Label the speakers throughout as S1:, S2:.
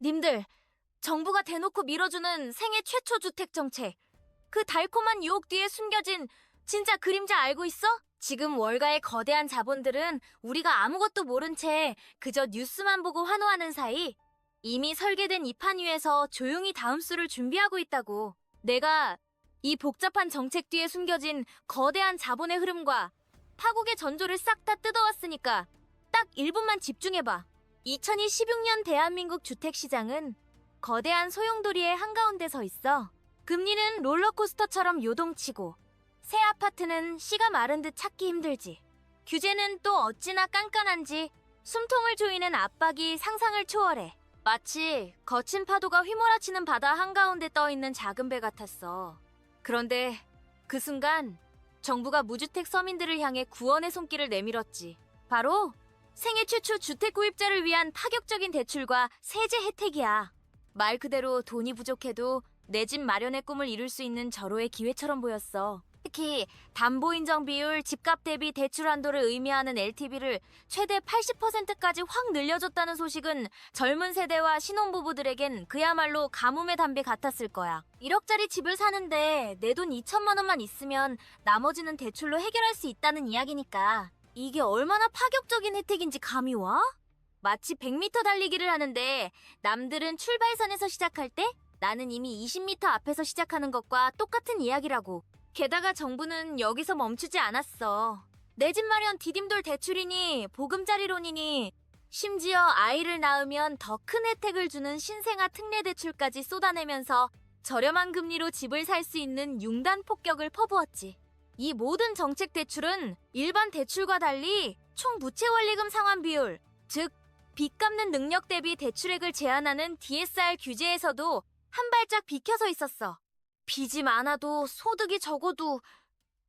S1: 님들, 정부가 대놓고 밀어주는 생애 최초 주택 정책. 그 달콤한 유혹 뒤에 숨겨진 진짜 그림자 알고 있어? 지금 월가의 거대한 자본들은 우리가 아무것도 모른 채 그저 뉴스만 보고 환호하는 사이 이미 설계된 이 판 위에서 조용히 다음 수를 준비하고 있다고. 내가 이 복잡한 정책 뒤에 숨겨진 거대한 자본의 흐름과 파국의 전조를 싹 다 뜯어왔으니까 딱 1분만 집중해봐. 2016년 대한민국 주택시장은 거대한 소용돌이의 한가운데 서 있어. 금리는 롤러코스터처럼 요동치고 새 아파트는 씨가 마른 듯 찾기 힘들지. 규제는 또 어찌나 깐깐한지 숨통을 조이는 압박이 상상을 초월해. 마치 거친 파도가 휘몰아치는 바다 한가운데 떠있는 작은 배 같았어. 그런데 그 순간 정부가 무주택 서민들을 향해 구원의 손길을 내밀었지. 바로 생애 최초 주택 구입자를 위한 파격적인 대출과 세제 혜택이야. 말 그대로 돈이 부족해도 내 집 마련의 꿈을 이룰 수 있는 절호의 기회처럼 보였어. 특히 담보인정 비율, 집값 대비 대출 한도를 의미하는 LTV를 최대 80%까지 확 늘려줬다는 소식은 젊은 세대와 신혼부부들에겐 그야말로 가뭄의 담비 같았을 거야. 1억짜리 집을 사는데 내 돈 2천만 원만 있으면 나머지는 대출로 해결할 수 있다는 이야기니까 이게 얼마나 파격적인 혜택인지 감이 와? 마치 100m 달리기를 하는데 남들은 출발선에서 시작할 때 나는 이미 20m 앞에서 시작하는 것과 똑같은 이야기라고. 게다가 정부는 여기서 멈추지 않았어. 내 집 마련 디딤돌 대출이니 보금자리론이니 심지어 아이를 낳으면 더 큰 혜택을 주는 신생아 특례 대출까지 쏟아내면서 저렴한 금리로 집을 살 수 있는 융단 폭격을 퍼부었지. 이 모든 정책 대출은 일반 대출과 달리 총 부채 원리금 상환 비율, 즉 빚 갚는 능력 대비 대출액을 제한하는 DSR 규제에서도 한 발짝 비켜서 있었어. 빚이 많아도 소득이 적어도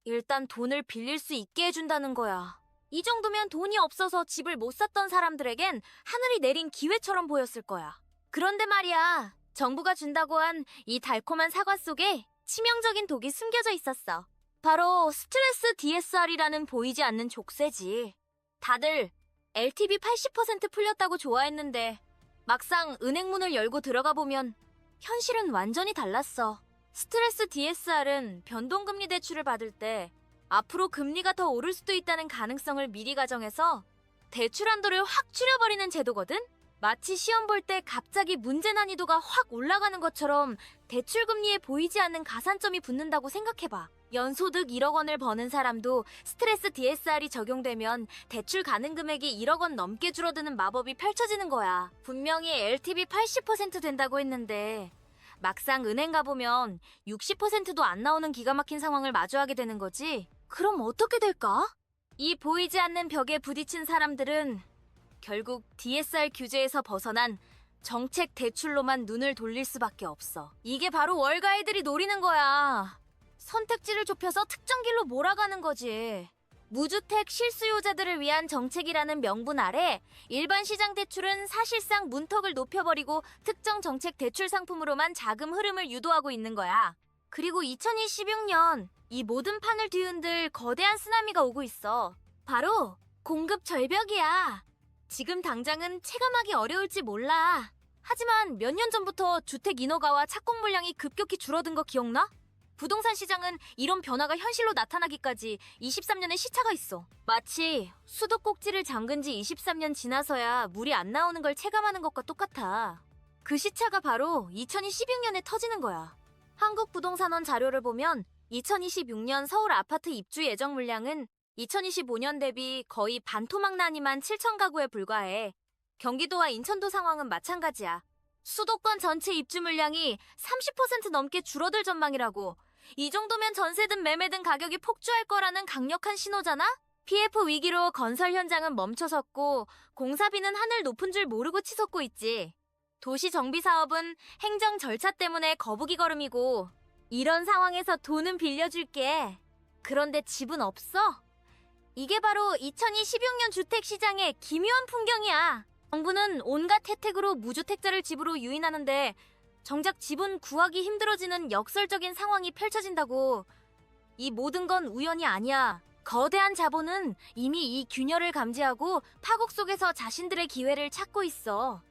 S1: 일단 돈을 빌릴 수 있게 해준다는 거야. 이 정도면 돈이 없어서 집을 못 샀던 사람들에겐 하늘이 내린 기회처럼 보였을 거야. 그런데 말이야, 정부가 준다고 한 이 달콤한 사과 속에 치명적인 독이 숨겨져 있었어. 바로 스트레스 DSR이라는 보이지 않는 족쇄지. 다들 LTV 80% 풀렸다고 좋아했는데 막상 은행문을 열고 들어가 보면 현실은 완전히 달랐어. 스트레스 DSR은 변동금리 대출을 받을 때 앞으로 금리가 더 오를 수도 있다는 가능성을 미리 가정해서 대출 한도를 확 줄여버리는 제도거든? 마치 시험 볼 때 갑자기 문제 난이도가 확 올라가는 것처럼 대출 금리에 보이지 않는 가산점이 붙는다고 생각해봐. 연소득 1억 원을 버는 사람도 스트레스 DSR이 적용되면 대출 가능 금액이 1억 원 넘게 줄어드는 마법이 펼쳐지는 거야. 분명히 LTV 80% 된다고 했는데 막상 은행 가보면 60%도 안 나오는 기가 막힌 상황을 마주하게 되는 거지. 그럼 어떻게 될까? 이 보이지 않는 벽에 부딪힌 사람들은 결국 DSR 규제에서 벗어난 정책 대출로만 눈을 돌릴 수밖에 없어. 이게 바로 월가애들이 노리는 거야. 선택지를 좁혀서 특정 길로 몰아가는 거지. 무주택 실수요자들을 위한 정책이라는 명분 아래 일반 시장 대출은 사실상 문턱을 높여버리고 특정 정책 대출 상품으로만 자금 흐름을 유도하고 있는 거야. 그리고 2026년 이 모든 판을 뒤흔들 거대한 쓰나미가 오고 있어. 바로 공급 절벽이야. 지금 당장은 체감하기 어려울지 몰라. 하지만 몇 년 전부터 주택 인허가와 착공 물량이 급격히 줄어든 거 기억나? 부동산 시장은 이런 변화가 현실로 나타나기까지 23년의 시차가 있어. 마치 수도꼭지를 잠근 지 23년 지나서야 물이 안 나오는 걸 체감하는 것과 똑같아. 그 시차가 바로 2026년에 터지는 거야. 한국부동산원 자료를 보면 2026년 서울 아파트 입주 예정 물량은 2025년 대비 거의 반토막 나니만 7천 가구에 불과해. 경기도와 인천도 상황은 마찬가지야. 수도권 전체 입주 물량이 30% 넘게 줄어들 전망이라고. 이 정도면 전세든 매매든 가격이 폭주할 거라는 강력한 신호잖아? PF 위기로 건설 현장은 멈춰섰고 공사비는 하늘 높은 줄 모르고 치솟고 있지. 도시 정비 사업은 행정 절차 때문에 거북이 걸음이고 이런 상황에서 돈은 빌려줄게. 그런데 집은 없어? 이게 바로 2026년 주택시장의 기묘한 풍경이야. 정부는 온갖 혜택으로 무주택자를 집으로 유인하는데 정작 집은 구하기 힘들어지는 역설적인 상황이 펼쳐진다고. 이 모든 건 우연이 아니야. 거대한 자본은 이미 이 균열을 감지하고 파국 속에서 자신들의 기회를 찾고 있어.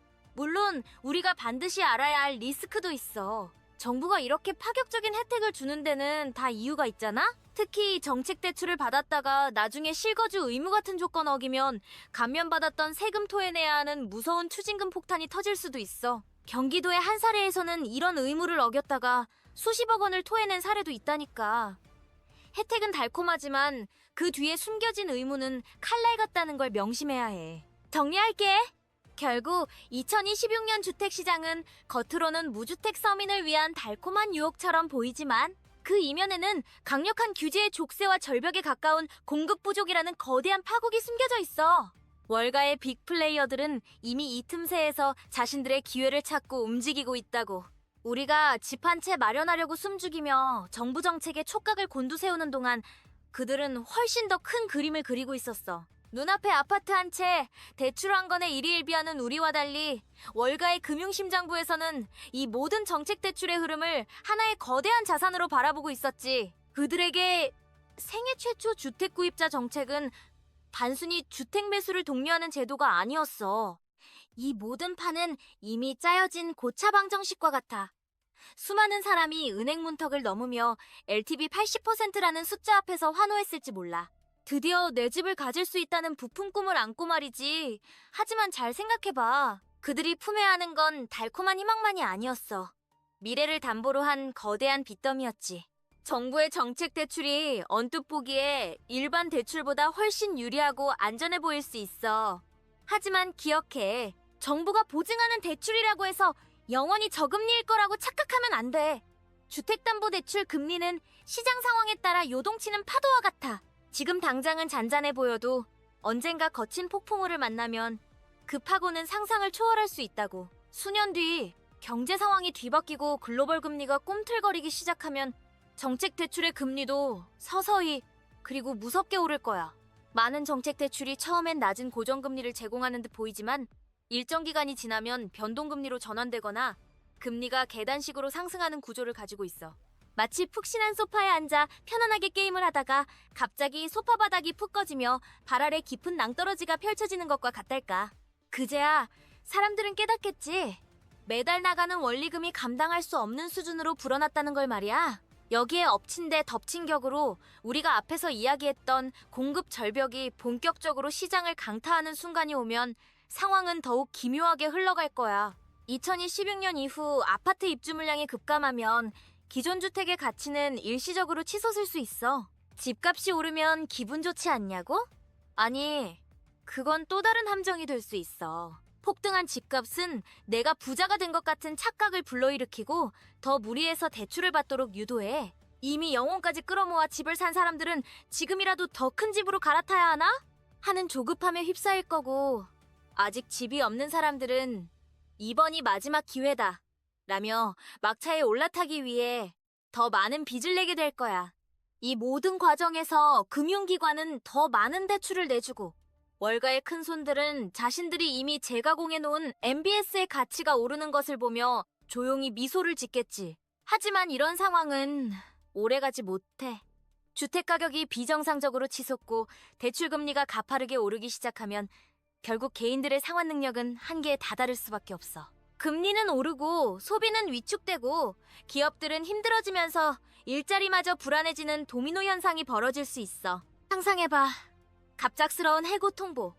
S1: 물론 우리가 반드시 알아야 할 리스크도 있어. 정부가 이렇게 파격적인 혜택을 주는 데는 다 이유가 있잖아? 특히 정책 대출을 받았다가 나중에 실거주 의무 같은 조건 어기면 감면받았던 세금 토해내야 하는 무서운 추징금 폭탄이 터질 수도 있어. 경기도의 한 사례에서는 이런 의무를 어겼다가 수십억 원을 토해낸 사례도 있다니까. 혜택은 달콤하지만 그 뒤에 숨겨진 의무는 칼날 같다는 걸 명심해야 해. 정리할게. 결국 2026년 주택시장은 겉으로는 무주택 서민을 위한 달콤한 유혹처럼 보이지만 그 이면에는 강력한 규제의 족쇄와 절벽에 가까운 공급 부족이라는 거대한 파국이 숨겨져 있어. 월가의 빅플레이어들은 이미 이 틈새에서 자신들의 기회를 찾고 움직이고 있다고. 우리가 집 한 채 마련하려고 숨죽이며 정부 정책에 촉각을 곤두세우는 동안 그들은 훨씬 더 큰 그림을 그리고 있었어. 눈앞에 아파트 한 채, 대출 한 건에 일희일비하는 우리와 달리 월가의 금융심장부에서는 이 모든 정책 대출의 흐름을 하나의 거대한 자산으로 바라보고 있었지. 그들에게 생애 최초 주택 구입자 정책은 단순히 주택 매수를 독려하는 제도가 아니었어. 이 모든 판은 이미 짜여진 고차 방정식과 같아. 수많은 사람이 은행 문턱을 넘으며 LTV 80%라는 숫자 앞에서 환호했을지 몰라. 드디어 내 집을 가질 수 있다는 부푼 꿈을 안고 말이지. 하지만 잘 생각해봐. 그들이 품에야 하는 건 달콤한 희망만이 아니었어. 미래를 담보로 한 거대한 빚더미였지. 정부의 정책 대출이 언뜻 보기에 일반 대출보다 훨씬 유리하고 안전해 보일 수 있어. 하지만 기억해. 정부가 보증하는 대출이라고 해서 영원히 저금리일 거라고 착각하면 안 돼. 주택담보대출 금리는 시장 상황에 따라 요동치는 파도와 같아. 지금 당장은 잔잔해 보여도 언젠가 거친 폭풍우를 만나면 그 파고는 상상을 초월할 수 있다고. 수년 뒤 경제 상황이 뒤바뀌고 글로벌 금리가 꿈틀거리기 시작하면 정책 대출의 금리도 서서히 그리고 무섭게 오를 거야. 많은 정책 대출이 처음엔 낮은 고정금리를 제공하는 듯 보이지만 일정 기간이 지나면 변동금리로 전환되거나 금리가 계단식으로 상승하는 구조를 가지고 있어. 마치 푹신한 소파에 앉아 편안하게 게임을 하다가 갑자기 소파 바닥이 푹 꺼지며 발 아래 깊은 낭떠러지가 펼쳐지는 것과 같달까. 그제야 사람들은 깨닫겠지. 매달 나가는 원리금이 감당할 수 없는 수준으로 불어났다는 걸 말이야. 여기에 엎친 데 덮친 격으로 우리가 앞에서 이야기했던 공급 절벽이 본격적으로 시장을 강타하는 순간이 오면 상황은 더욱 기묘하게 흘러갈 거야. 2016년 이후 아파트 입주 물량이 급감하면 기존 주택의 가치는 일시적으로 치솟을 수 있어. 집값이 오르면 기분 좋지 않냐고? 아니, 그건 또 다른 함정이 될 수 있어. 폭등한 집값은 내가 부자가 된 것 같은 착각을 불러일으키고 더 무리해서 대출을 받도록 유도해. 이미 영혼까지 끌어모아 집을 산 사람들은 지금이라도 더 큰 집으로 갈아타야 하나? 하는 조급함에 휩싸일 거고, 아직 집이 없는 사람들은 이번이 마지막 기회다 라며 막차에 올라타기 위해 더 많은 빚을 내게 될 거야. 이 모든 과정에서 금융기관은 더 많은 대출을 내주고 월가의 큰손들은 자신들이 이미 재가공해 놓은 MBS의 가치가 오르는 것을 보며 조용히 미소를 짓겠지. 하지만 이런 상황은 오래가지 못해. 주택가격이 비정상적으로 치솟고 대출금리가 가파르게 오르기 시작하면 결국 개인들의 상환 능력은 한계에 다다를 수밖에 없어. 금리는 오르고 소비는 위축되고 기업들은 힘들어지면서 일자리마저 불안해지는 도미노 현상이 벌어질 수 있어. 상상해봐. 갑작스러운 해고 통보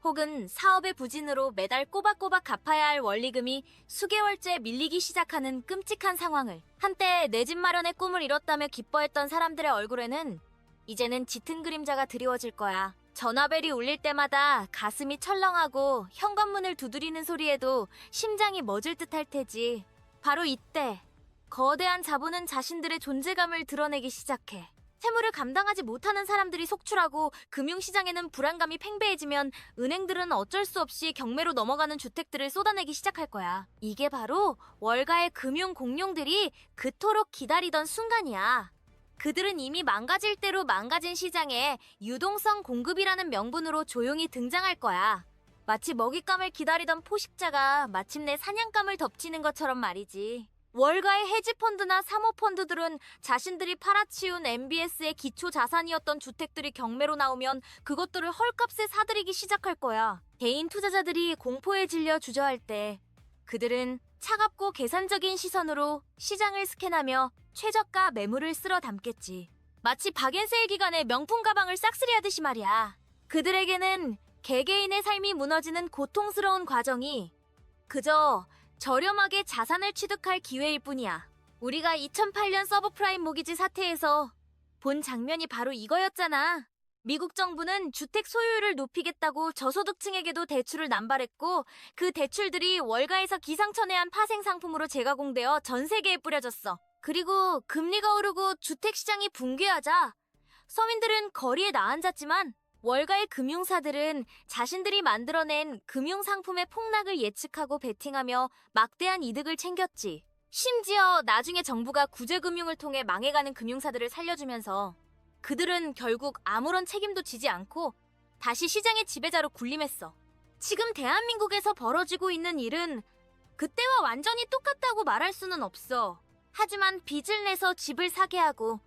S1: 혹은 사업의 부진으로 매달 꼬박꼬박 갚아야 할 원리금이 수개월째 밀리기 시작하는 끔찍한 상황을. 한때 내 집 마련의 꿈을 이뤘다며 기뻐했던 사람들의 얼굴에는 이제는 짙은 그림자가 드리워질 거야. 전화벨이 울릴 때마다 가슴이 철렁하고 현관문을 두드리는 소리에도 심장이 멎을 듯할 테지. 바로 이때 거대한 자본은 자신들의 존재감을 드러내기 시작해. 채무를 감당하지 못하는 사람들이 속출하고 금융시장에는 불안감이 팽배해지면 은행들은 어쩔 수 없이 경매로 넘어가는 주택들을 쏟아내기 시작할 거야. 이게 바로 월가의 금융 공룡들이 그토록 기다리던 순간이야. 그들은 이미 망가질 대로 망가진 시장에 유동성 공급이라는 명분으로 조용히 등장할 거야. 마치 먹잇감을 기다리던 포식자가 마침내 사냥감을 덮치는 것처럼 말이지. 월가의 헤지펀드나 사모펀드들은 자신들이 팔아치운 MBS의 기초 자산이었던 주택들이 경매로 나오면 그것들을 헐값에 사들이기 시작할 거야. 개인 투자자들이 공포에 질려 주저할 때 그들은 차갑고 계산적인 시선으로 시장을 스캔하며 최저가 매물을 쓸어 담겠지. 마치 박앤세일 기간에 명품 가방을 싹쓸이하듯이 말이야. 그들에게는 개개인의 삶이 무너지는 고통스러운 과정이 그저 저렴하게 자산을 취득할 기회일 뿐이야. 우리가 2008년 서브프라임 모기지 사태에서 본 장면이 바로 이거였잖아. 미국 정부는 주택 소유율을 높이겠다고 저소득층에게도 대출을 남발했고 그 대출들이 월가에서 기상천외한 파생 상품으로 재가공되어 전 세계에 뿌려졌어. 그리고 금리가 오르고 주택 시장이 붕괴하자 서민들은 거리에 나앉았지만 월가의 금융사들은 자신들이 만들어낸 금융상품의 폭락을 예측하고 베팅하며 막대한 이득을 챙겼지. 심지어 나중에 정부가 구제금융을 통해 망해가는 금융사들을 살려주면서 그들은 결국 아무런 책임도 지지 않고 다시 시장의 지배자로 군림했어. 지금 대한민국에서 벌어지고 있는 일은 그때와 완전히 똑같다고 말할 수는 없어. 하지만 빚을 내서 집을 사게 하고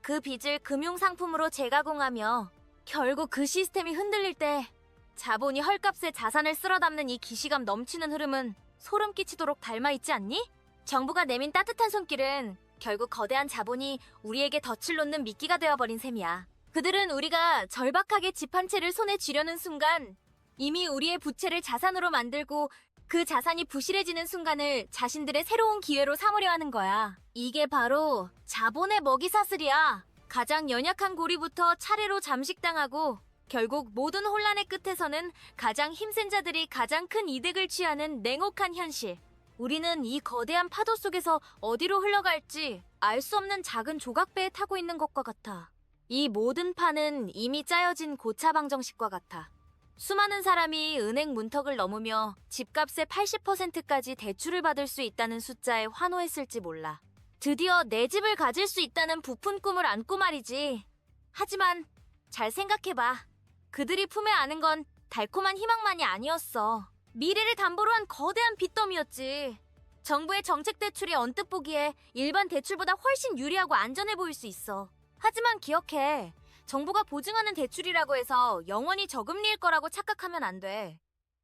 S1: 그 빚을 금융상품으로 재가공하며 결국 그 시스템이 흔들릴 때 자본이 헐값에 자산을 쓸어 담는 이 기시감 넘치는 흐름은 소름 끼치도록 닮아있지 않니? 정부가 내민 따뜻한 손길은 결국 거대한 자본이 우리에게 덫을 놓는 미끼가 되어버린 셈이야. 그들은 우리가 절박하게 집 한 채를 손에 쥐려는 순간 이미 우리의 부채를 자산으로 만들고 그 자산이 부실해지는 순간을 자신들의 새로운 기회로 삼으려 하는 거야. 이게 바로 자본의 먹이사슬이야. 가장 연약한 고리부터 차례로 잠식당하고 결국 모든 혼란의 끝에서는 가장 힘센 자들이 가장 큰 이득을 취하는 냉혹한 현실. 우리는 이 거대한 파도 속에서 어디로 흘러갈지 알 수 없는 작은 조각배에 타고 있는 것과 같아. 이 모든 판은 이미 짜여진 고차 방정식과 같아. 수많은 사람이 은행 문턱을 넘으며 집값의 80%까지 대출을 받을 수 있다는 숫자에 환호했을지 몰라. 드디어 내 집을 가질 수 있다는 부푼 꿈을 안고 말이지. 하지만 잘 생각해봐. 그들이 품에 안은 건 달콤한 희망만이 아니었어. 미래를 담보로 한 거대한 빚더미였지. 정부의 정책 대출이 언뜻 보기에 일반 대출보다 훨씬 유리하고 안전해 보일 수 있어. 하지만 기억해. 정부가 보증하는 대출이라고 해서 영원히 저금리일 거라고 착각하면 안 돼.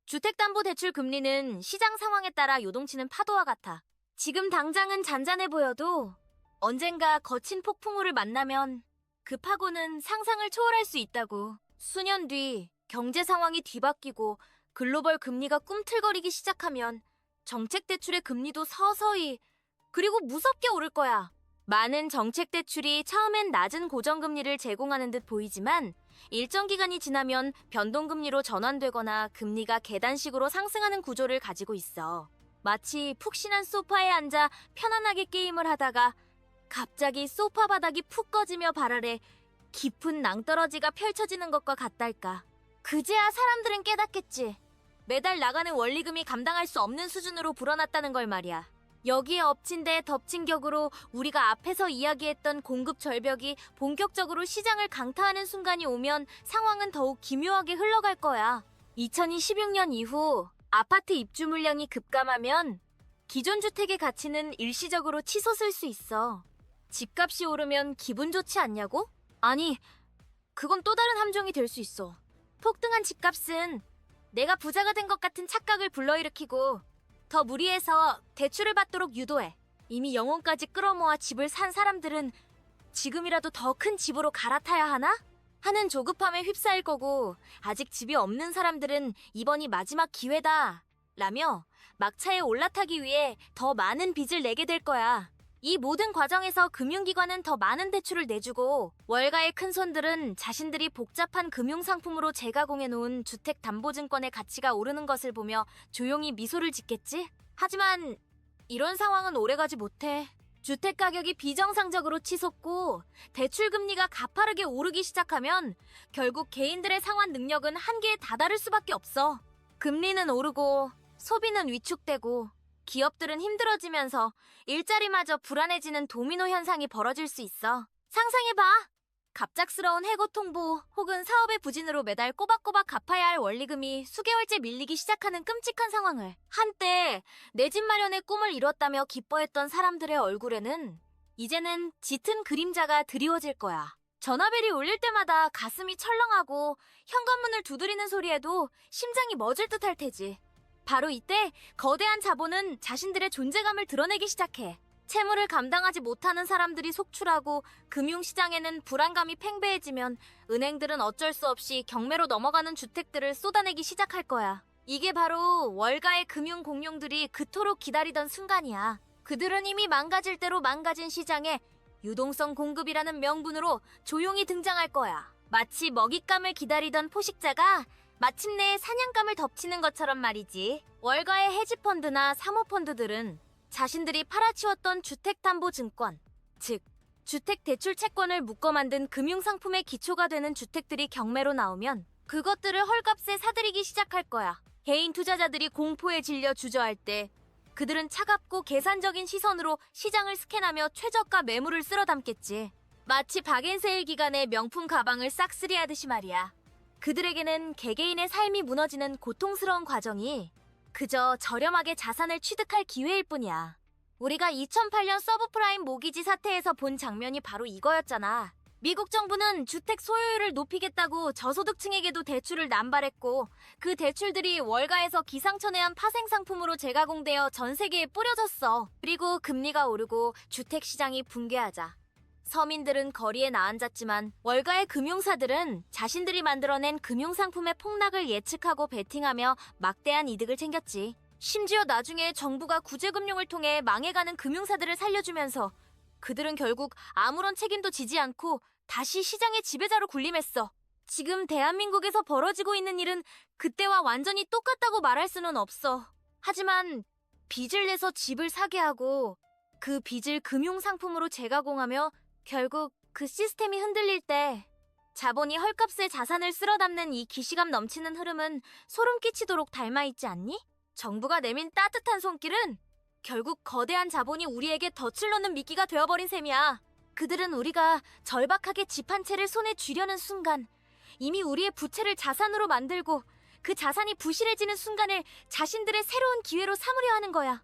S1: 주택담보대출 금리는 시장 상황에 따라 요동치는 파도와 같아. 지금 당장은 잔잔해 보여도 언젠가 거친 폭풍우를 만나면 그 파고는 상상을 초월할 수 있다고. 수년 뒤 경제 상황이 뒤바뀌고 글로벌 금리가 꿈틀거리기 시작하면 정책 대출의 금리도 서서히 그리고 무섭게 오를 거야. 많은 정책 대출이 처음엔 낮은 고정금리를 제공하는 듯 보이지만 일정 기간이 지나면 변동금리로 전환되거나 금리가 계단식으로 상승하는 구조를 가지고 있어. 마치 푹신한 소파에 앉아 편안하게 게임을 하다가 갑자기 소파 바닥이 푹 꺼지며 발 아래 깊은 낭떠러지가 펼쳐지는 것과 같달까. 그제야 사람들은 깨닫겠지. 매달 나가는 원리금이 감당할 수 없는 수준으로 불어났다는 걸 말이야. 여기에 엎친 데 덮친 격으로 우리가 앞에서 이야기했던 공급 절벽이 본격적으로 시장을 강타하는 순간이 오면 상황은 더욱 기묘하게 흘러갈 거야. 2026년 이후 아파트 입주 물량이 급감하면 기존 주택의 가치는 일시적으로 치솟을 수 있어. 집값이 오르면 기분 좋지 않냐고? 아니, 그건 또 다른 함정이 될 수 있어. 폭등한 집값은 내가 부자가 된 것 같은 착각을 불러일으키고 더 무리해서 대출을 받도록 유도해. 이미 영혼까지 끌어모아 집을 산 사람들은 지금이라도 더 큰 집으로 갈아타야 하나? 하는 조급함에 휩싸일 거고 아직 집이 없는 사람들은 이번이 마지막 기회다 라며 막차에 올라타기 위해 더 많은 빚을 내게 될 거야. 이 모든 과정에서 금융기관은 더 많은 대출을 내주고 월가의 큰손들은 자신들이 복잡한 금융상품으로 재가공해놓은 주택담보증권의 가치가 오르는 것을 보며 조용히 미소를 짓겠지? 하지만 이런 상황은 오래가지 못해. 주택가격이 비정상적으로 치솟고 대출금리가 가파르게 오르기 시작하면 결국 개인들의 상환 능력은 한계에 다다를 수밖에 없어. 금리는 오르고 소비는 위축되고 기업들은 힘들어지면서 일자리마저 불안해지는 도미노 현상이 벌어질 수 있어. 상상해봐. 갑작스러운 해고 통보 혹은 사업의 부진으로 매달 꼬박꼬박 갚아야 할 원리금이 수개월째 밀리기 시작하는 끔찍한 상황을. 한때 내 집 마련의 꿈을 이뤘다며 기뻐했던 사람들의 얼굴에는 이제는 짙은 그림자가 드리워질 거야. 전화벨이 울릴 때마다 가슴이 철렁하고 현관문을 두드리는 소리에도 심장이 멎을 듯할 테지. 바로 이때 거대한 자본은 자신들의 존재감을 드러내기 시작해. 채무를 감당하지 못하는 사람들이 속출하고 금융시장에는 불안감이 팽배해지면 은행들은 어쩔 수 없이 경매로 넘어가는 주택들을 쏟아내기 시작할 거야. 이게 바로 월가의 금융 공룡들이 그토록 기다리던 순간이야. 그들은 이미 망가질 대로 망가진 시장에 유동성 공급이라는 명분으로 조용히 등장할 거야. 마치 먹잇감을 기다리던 포식자가 마침내 사냥감을 덮치는 것처럼 말이지. 월가의 헤지펀드나 사모펀드들은 자신들이 팔아치웠던 주택담보증권, 즉 주택대출 채권을 묶어 만든 금융상품의 기초가 되는 주택들이 경매로 나오면 그것들을 헐값에 사들이기 시작할 거야. 개인 투자자들이 공포에 질려 주저할 때 그들은 차갑고 계산적인 시선으로 시장을 스캔하며 최저가 매물을 쓸어 담겠지. 마치 박앤세일 기간의 명품 가방을 싹쓸이하듯이 말이야. 그들에게는 개개인의 삶이 무너지는 고통스러운 과정이 그저 저렴하게 자산을 취득할 기회일 뿐이야. 우리가 2008년 서브프라임 모기지 사태에서 본 장면이 바로 이거였잖아. 미국 정부는 주택 소유율을 높이겠다고 저소득층에게도 대출을 남발했고 그 대출들이 월가에서 기상천외한 파생상품으로 재가공되어 전 세계에 뿌려졌어. 그리고 금리가 오르고 주택시장이 붕괴하자 서민들은 거리에 나앉았지만 월가의 금융사들은 자신들이 만들어낸 금융상품의 폭락을 예측하고 베팅하며 막대한 이득을 챙겼지. 심지어 나중에 정부가 구제금융을 통해 망해가는 금융사들을 살려주면서 그들은 결국 아무런 책임도 지지 않고 다시 시장의 지배자로 군림했어. 지금 대한민국에서 벌어지고 있는 일은 그때와 완전히 똑같다고 말할 수는 없어. 하지만 빚을 내서 집을 사게 하고 그 빚을 금융상품으로 재가공하며 결국 그 시스템이 흔들릴 때 자본이 헐값에 자산을 쓸어 담는 이 기시감 넘치는 흐름은 소름 끼치도록 닮아있지 않니? 정부가 내민 따뜻한 손길은 결국 거대한 자본이 우리에게 덫을 놓는 미끼가 되어버린 셈이야. 그들은 우리가 절박하게 집 한 채를 손에 쥐려는 순간 이미 우리의 부채를 자산으로 만들고 그 자산이 부실해지는 순간을 자신들의 새로운 기회로 삼으려 하는 거야.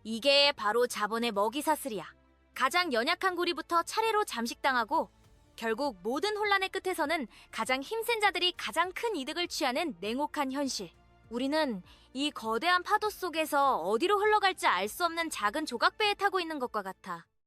S1: 이게 바로 자본의 먹이사슬이야. 가장 연약한 고리부터 차례로 잠식당하고 결국 모든 혼란의 끝에서는 가장 힘센 자들이 가장 큰 이득을 취하는 냉혹한 현실. 우리는 이 거대한 파도 속에서 어디로 흘러갈지 알 수 없는 작은 조각배에 타고 있는 것과 같아.